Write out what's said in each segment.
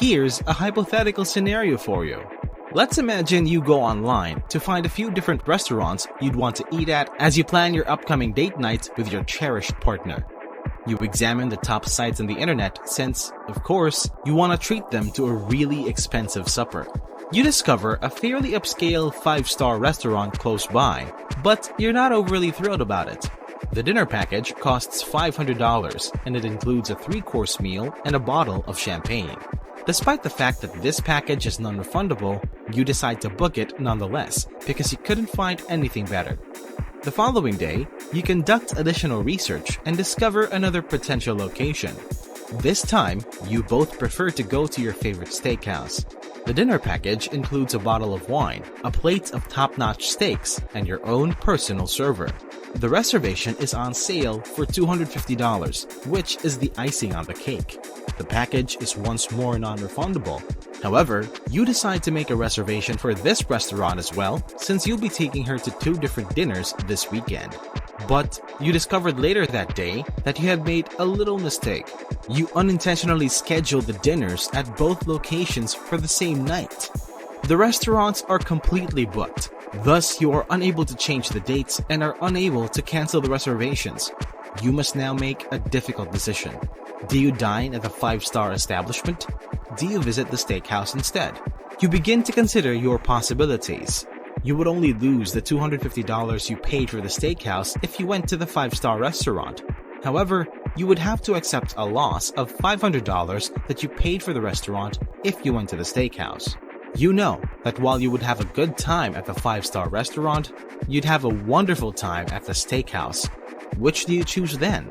Here's a hypothetical scenario for you. Let's imagine you go online to find a few different restaurants you'd want to eat at as you plan your upcoming date night with your cherished partner. You examine the top sites on the internet since, of course, you want to treat them to a really expensive supper. You discover a fairly upscale 5-star restaurant close by, but you're not overly thrilled about it. The dinner package costs $500 and it includes a 3-course meal and a bottle of champagne. Despite the fact that this package is non-refundable, you decide to book it nonetheless because you couldn't find anything better. The following day, you conduct additional research and discover another potential location. This time, you both prefer to go to your favorite steakhouse. The dinner package includes a bottle of wine, a plate of top-notch steaks, and your own personal server. The reservation is on sale for $250, which is the icing on the cake. The package is once more non-refundable. However, you decide to make a reservation for this restaurant as well, since you'll be taking her to 2 different dinners this weekend. But you discovered later that day that you had made a little mistake. You unintentionally scheduled the dinners at both locations for the same night. The restaurants are completely booked. Thus, you are unable to change the dates and are unable to cancel the reservations. You must now make a difficult decision. Do you dine at the 5-star establishment? Do you visit the steakhouse instead? You begin to consider your possibilities. You would only lose the $250 you paid for the steakhouse if you went to the 5-star restaurant. However, you would have to accept a loss of $500 that you paid for the restaurant if you went to the steakhouse. You know that while you would have a good time at the 5-star restaurant, you'd have a wonderful time at the steakhouse. Which do you choose then?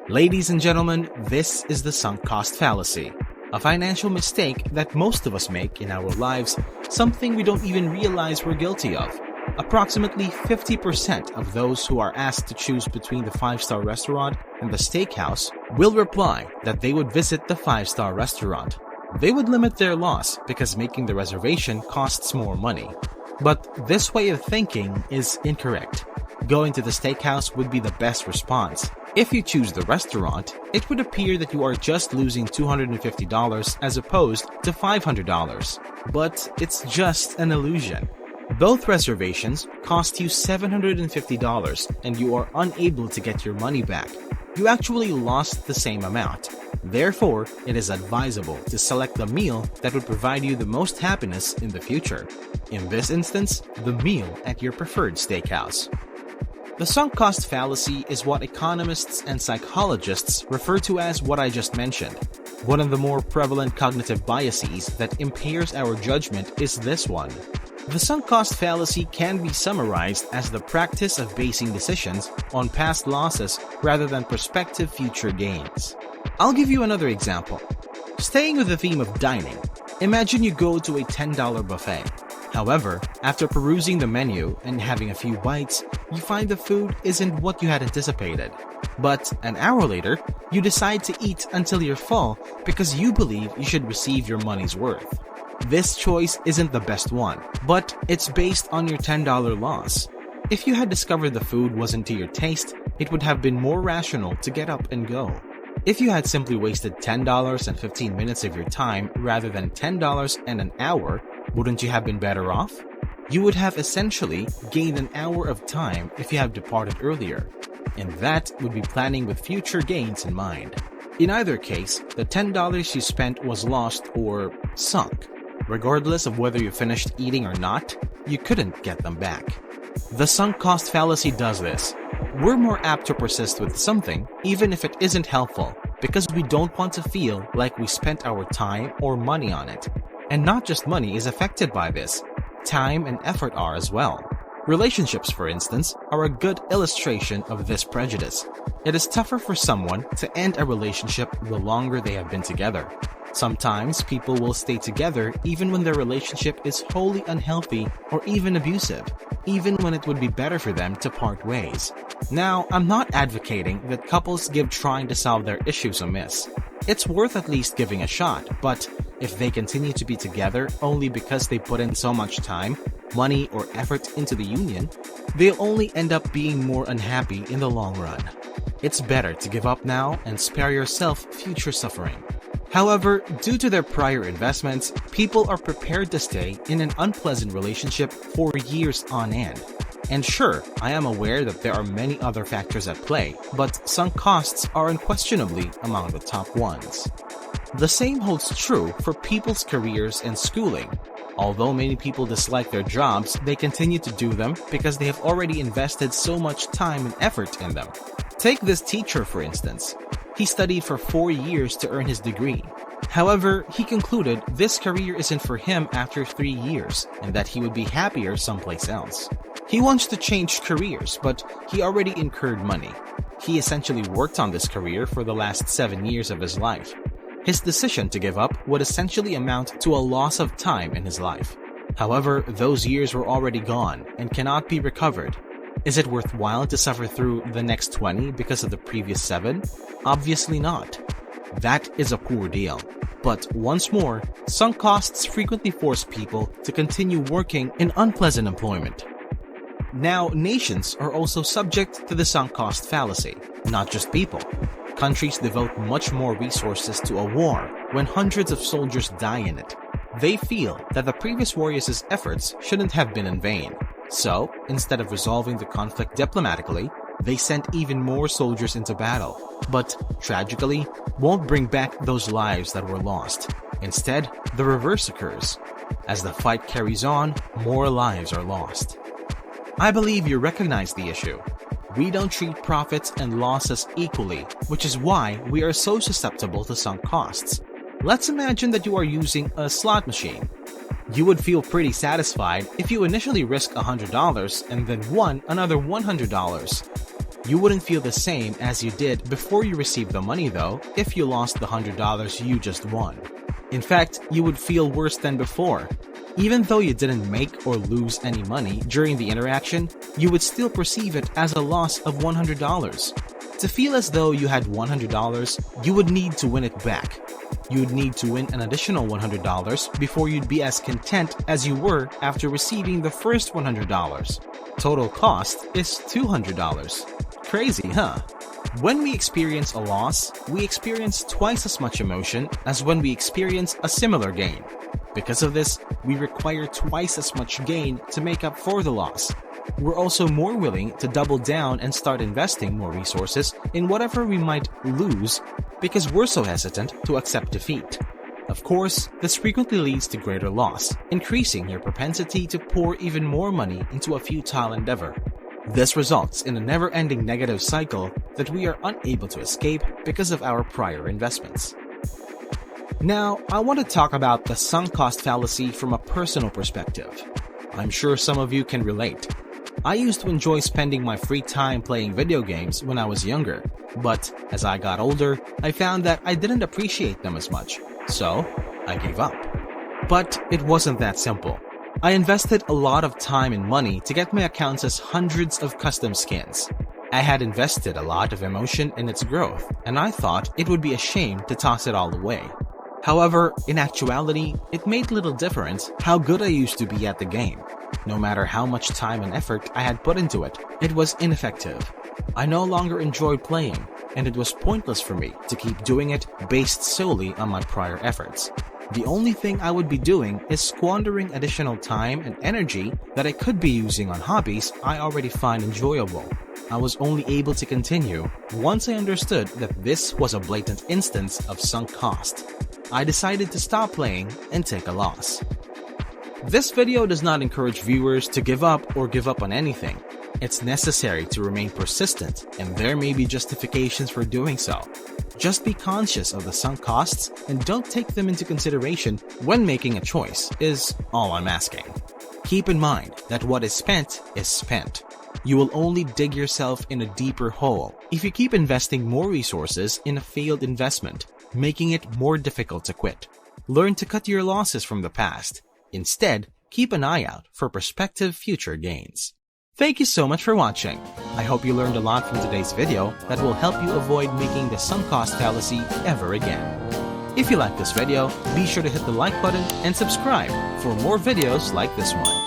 Ladies and gentlemen, this is the sunk cost fallacy, a financial mistake that most of us make in our lives, something we don't even realize we're guilty of. Approximately 50% of those who are asked to choose between the 5-star restaurant and the steakhouse will reply that they would visit the 5-star restaurant. They would limit their loss because making the reservation costs more money. But this way of thinking is incorrect. Going to the steakhouse would be the best response. If you choose the restaurant, it would appear that you are just losing $250 as opposed to $500. But it's just an illusion. Both reservations cost you $750 and you are unable to get your money back. You actually lost the same amount. Therefore, it is advisable to select the meal that would provide you the most happiness in the future. In this instance, the meal at your preferred steakhouse. The sunk cost fallacy is what economists and psychologists refer to as what I just mentioned. One of the more prevalent cognitive biases that impairs our judgment is this one. The sunk cost fallacy can be summarized as the practice of basing decisions on past losses rather than prospective future gains. I'll give you another example. Staying with the theme of dining, imagine you go to a $10 buffet. However, after perusing the menu and having a few bites, you find the food isn't what you had anticipated. But an hour later, you decide to eat until you're full because you believe you should receive your money's worth. This choice isn't the best one, but it's based on your $10 loss. If you had discovered the food wasn't to your taste, it would have been more rational to get up and go. If you had simply wasted $10 and 15 minutes of your time rather than $10 and an hour, wouldn't you have been better off? You would have essentially gained an hour of time if you had departed earlier, and that would be planning with future gains in mind. In either case, the $10 you spent was lost or sunk. Regardless of whether you finished eating or not, you couldn't get them back. The sunk cost fallacy does this. We're more apt to persist with something, even if it isn't helpful, because we don't want to feel like we spent our time or money on it. And not just money is affected by this. Time and effort are as well. Relationships, for instance, are a good illustration of this prejudice. It is tougher for someone to end a relationship the longer they have been together. Sometimes people will stay together even when their relationship is wholly unhealthy or even abusive, even when it would be better for them to part ways. Now, I'm not advocating that couples give trying to solve their issues a miss. It's worth at least giving a shot, but if they continue to be together only because they put in so much time, money, or effort into the union, they'll only end up being more unhappy in the long run. It's better to give up now and spare yourself future suffering. However, due to their prior investments, people are prepared to stay in an unpleasant relationship for years on end. And sure, I am aware that there are many other factors at play, but sunk costs are unquestionably among the top ones. The same holds true for people's careers and schooling. Although many people dislike their jobs, they continue to do them because they have already invested so much time and effort in them. Take this teacher for instance. He studied for 4 years to earn his degree. However, he concluded this career isn't for him after 3 years and that he would be happier someplace else. He wants to change careers, but he already incurred money. He essentially worked on this career for the last 7 years of his life. His decision to give up would essentially amount to a loss of time in his life. However, those years were already gone and cannot be recovered. Is it worthwhile to suffer through the next 20 because of the previous 7? Obviously not. That is a poor deal. But once more, sunk costs frequently force people to continue working in unpleasant employment. Now, nations are also subject to the sunk cost fallacy, not just people. Countries devote much more resources to a war when hundreds of soldiers die in it. They feel that the previous warriors' efforts shouldn't have been in vain. So, instead of resolving the conflict diplomatically, they sent even more soldiers into battle, but tragically, won't bring back those lives that were lost. Instead, the reverse occurs. As the fight carries on, more lives are lost. I believe you recognize the issue. We don't treat profits and losses equally, which is why we are so susceptible to sunk costs. Let's imagine that you are using a slot machine. You would feel pretty satisfied if you initially risked $100 and then won another $100. You wouldn't feel the same as you did before you received the money though if you lost the $100 you just won. In fact, you would feel worse than before. Even though you didn't make or lose any money during the interaction, you would still perceive it as a loss of $100. To feel as though you had $100, you would need to win it back. You would need to win an additional $100 before you'd be as content as you were after receiving the first $100. Total cost is $200. Crazy, huh? When we experience a loss, we experience twice as much emotion as when we experience a similar gain. Because of this, we require twice as much gain to make up for the loss. We're also more willing to double down and start investing more resources in whatever we might lose because we're so hesitant to accept defeat. Of course, this frequently leads to greater loss, increasing your propensity to pour even more money into a futile endeavor. This results in a never-ending negative cycle that we are unable to escape because of our prior investments. Now, I want to talk about the sunk cost fallacy from a personal perspective. I'm sure some of you can relate. I used to enjoy spending my free time playing video games when I was younger, but as I got older, I found that I didn't appreciate them as much, so I gave up. But it wasn't that simple. I invested a lot of time and money to get my accounts as hundreds of custom skins. I had invested a lot of emotion in its growth, and I thought it would be a shame to toss it all away. However, in actuality, it made little difference how good I used to be at the game. No matter how much time and effort I had put into it, it was ineffective. I no longer enjoyed playing, and it was pointless for me to keep doing it based solely on my prior efforts. The only thing I would be doing is squandering additional time and energy that I could be using on hobbies I already find enjoyable. I was only able to continue once I understood that this was a blatant instance of sunk cost. I decided to stop playing and take a loss. This video does not encourage viewers to give up or give up on anything. It's necessary to remain persistent, and there may be justifications for doing so. Just be conscious of the sunk costs and don't take them into consideration when making a choice, is all I'm asking. Keep in mind that what is spent is spent. You will only dig yourself in a deeper hole if you keep investing more resources in a failed investment, making it more difficult to quit. Learn to cut your losses from the past. Instead, keep an eye out for prospective future gains. Thank you so much for watching. I hope you learned a lot from today's video that will help you avoid making the sunk cost fallacy ever again. If you like this video, be sure to hit the like button and subscribe for more videos like this one.